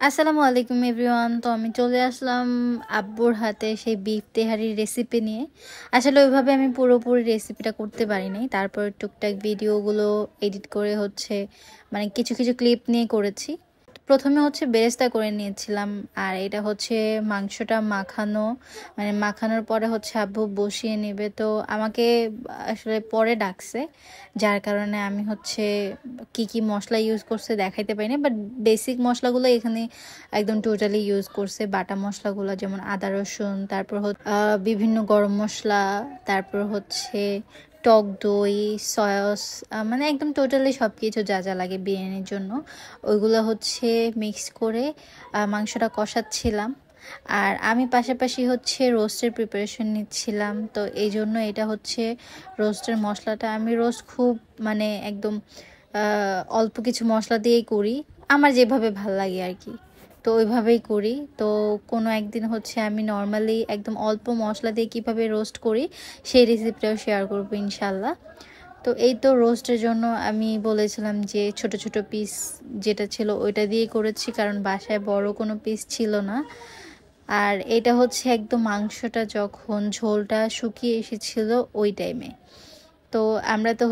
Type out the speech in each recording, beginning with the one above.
আসসালামু আলাইকুম এভরিওয়ান। তো আমি চলে আসলাম আব্বুর হাতে সেই বিফ তেহারির রেসিপি নিয়ে। আসলে ওইভাবে আমি পুরোপুরি রেসিপিটা করতে পারি নাই, তারপর টুকটাক ভিডিওগুলো এডিট করে মানে কিছু কিছু ক্লিপ নিয়ে করেছি। প্রথমে বেরেস্তা করে নিয়েছিলাম, আর এটা মাংসটা মাখানো, মানে মাখানোর পরে আব্বু বসিয়ে নেবে। তো আমাকে আসলে পরে ডাকছে, যার কারণে আমি কি কি মশলা ইউজ করছে দেখাইতে পারি না, বাট বেসিক মশলাগুলো এখানে একদম টোটালি ইউজ করছে। বাটা মশলাগুলো যেমন আদা রসুন, তারপর বিভিন্ন গরম মশলা, তারপর টক দই, সয়াস, মানে একদম টোটালি সব কিছু যা যা লাগে বিরিয়ানির জন্য ওইগুলো মিক্স করে মাংসটা কষাচ্ছিলাম। আর আমি পাশাপাশি রোস্টের প্রিপারেশন নিচ্ছিলাম। তো এই জন্য এটা রোস্টের মশলাটা আমি রোস্ট খুব মানে একদম অল্প কিছু মশলা দিয়েই করি, আমার যেভাবে ভাল লাগে আর কি। তো ওইভাবেই করি। তো কোনো একদিন আমি নর্মালি একদম অল্প মশলা দিয়ে কিভাবে রোস্ট করি সেই রেসিপিটাও শেয়ার করবো ইনশাল্লাহ। তো এই তো রোস্টের জন্য আমি বলেছিলাম যে ছোট ছোট পিস যেটা ছিল ওইটা দিয়ে করেছি, কারণ বাসায় বড় কোনো পিস ছিল না। আর এটা একদম মাংসটা যখন ঝোলটা শুকিয়ে এসেছিল ওই টাইমে। তো আমরা তো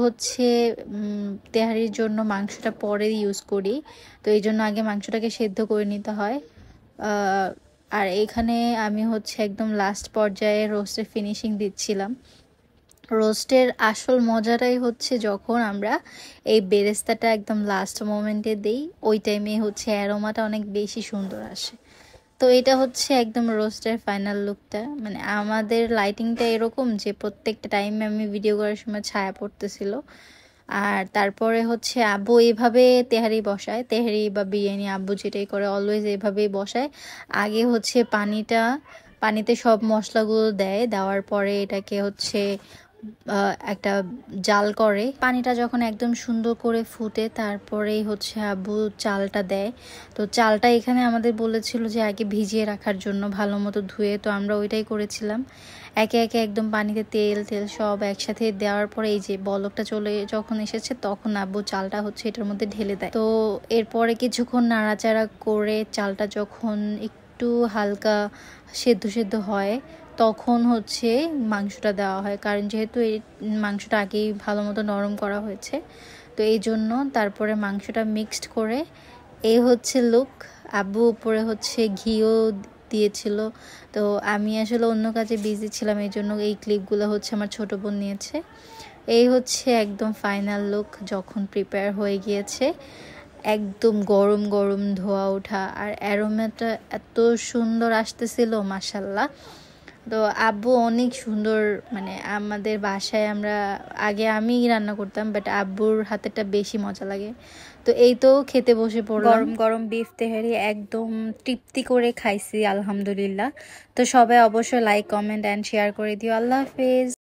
তেহারির জন্য মাংসটা পরে ইউজ করি, তো এই জন্য আগে মাংসটাকে সেদ্ধ করে নিতে হয়। আর এখানে আমি একদম লাস্ট পর্যায়ে রোস্টের ফিনিশিং দিচ্ছিলাম। রোস্টের আসল মজাটাই যখন আমরা এই বেরেস্তাটা একদম লাস্ট মোমেন্টে দিই, ওই টাইমে অ্যারোমাটা অনেক বেশি সুন্দর আসে। তো এটা একদম রোস্টের ফাইনাল লুকটা। মানে আমাদের লাইটিংটা এরকম যে প্রত্যেকটা টাইমে আমি ভিডিও করার সময় ছায়া পড়তেছিল। আর তারপরে আব্বু এইভাবে তেহারি বসায়, তেহারি বা বিরিয়ানি আব্বু যেটাই করে অলওয়েজ এইভাবেই বসায়। আগে পানিতে সব মশলাগুলো দেয়, দেওয়ার পরে এটাকে একটা জাল করে। পানিটা যখন একদম সুন্দর করে ফুটে তারপরেই আব্বু চালটা দেয়। তো চালটা এখানে আমাদের বলেছিল যে আগে ভিজিয়ে রাখার জন্য ভালো মতো ধুয়ে, তো আমরা ওইটাই করেছিলাম। একে একে একদম পানিতে তেল তেল সব একসাথে দেওয়ার পরে এই যে বলকটা যখন এসেছে তখন আব্বু চালটা এটার মধ্যে ঢেলে দেয়। তো এরপরে কিছুক্ষণ নাড়াচাড়া করে চালটা যখন একটু হালকা সেদ্ধ সেদ্ধ হয় তখন মাংসটা দেওয়া হয়, কারণ যেহেতু এই মাংসটা আগেই ভালো মতো নরম করা হয়েছে, তো এই জন্য তারপরে মাংসটা মিক্সড করে এই লুক। আব্বু উপরে ঘিও দিয়েছিল। তো আমি আসলে অন্য কাজে বিজি ছিলাম, এই জন্য এই ক্লিপগুলো আমার ছোট বোন নিয়েছে। এই একদম ফাইনাল লুক যখন প্রিপেয়ার হয়ে গিয়েছে। একদম গরম গরম ধোয়া ওঠা, আর অ্যারোমাটা এত সুন্দর আসতেছিল মাশাল্লাহ। তো আব্বু অনেক সুন্দর, মানে আমাদের বাসায় আগে আমি রান্না করতাম, বাট আব্বুর হাতেরটা বেশি মজা লাগে। তো এই তো খেতে বসে পড়লাম। গরম গরম বিফ তেহারি একদম তৃপ্তি করে খাইছি আলহামদুলিল্লাহ। তো সবাই অবশ্যই লাইক, কমেন্ট অ্যান্ড শেয়ার করে দিও। আল্লাহ হাফেজ।